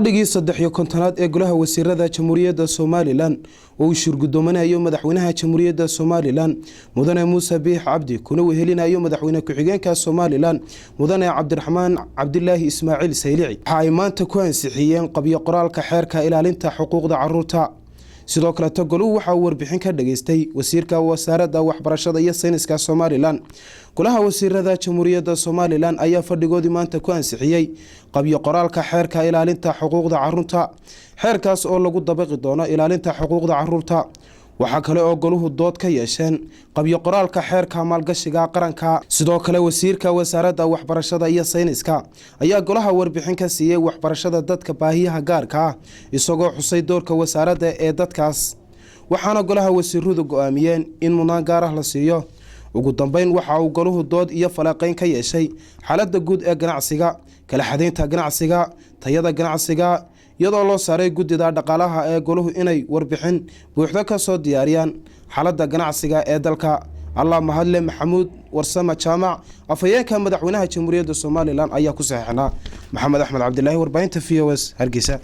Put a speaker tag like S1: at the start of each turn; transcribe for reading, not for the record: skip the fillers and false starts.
S1: Dhigii 13 ee golaha wasiirada Jamhuuriyadda Somaliland oo uu shirgudoominayo madaxweynaha Jamhuuriyadda Somaliland Mudane Muuse Biix Cabdi kuna wehelinayo madaxweyne ku-xigeenka Somaliland Mudane Cabdiraxmaan Cabdilaahi Ismaaciil Saylici waxa ay maanta ku ansixiyeen qabyo qoraalka xeerka ilaalinta xuquuqda carruurta sidoo kale goluhu waxa uu warbixin ka dhageystay wasiirka wasaaradda waxbarashada iyo sayniska Somaliland golaha wasiirada Jamhuuriyadda Somaliland ayaa fadhigoodii maanta ku ansixiyay qabyo qoraalka xeerka ilaalinta xuquuqda carruurta xeerkaas oo lagu dabaqi doono ilaalinta xuquuqda carruurta waxa kale oo goluhu dood ka yeesheen qabyo qoraalka xeerka maalgashiga qaranka sidoo kale wasiirka wasaaradda waxbarashada iyo sayniska ayaa golaha warbixin ka siiyay waxbarashada dadka baahiyaha gaarka ah isagoo xusay doorka wasaaradda ee dadkaas waxaana golaha wasiiradu go'aamiyeen in mudnaan gaar ah la siiyo ugu dambeyn waxa uu goluhu dood iyo falaqeyn ka yeeshay xaaladda guud ee ganacsiga kala xadeynta ganacsiga tayada ganacsiga iyadoo loo saaray guddida dhaqaalaha ee goluhu inay warbixin buuxda ka soo diyaariyaan xaaladda ganacsiga ee dalka Allah mahadle Maxamuud Warsama Jaamac afayeenka madaxweynaha Jamhuuriyadda Somaliland ayaa ku saxiixnaa Maxamed Axmed Cabdilaahi warbaahinta VOS Hargeysa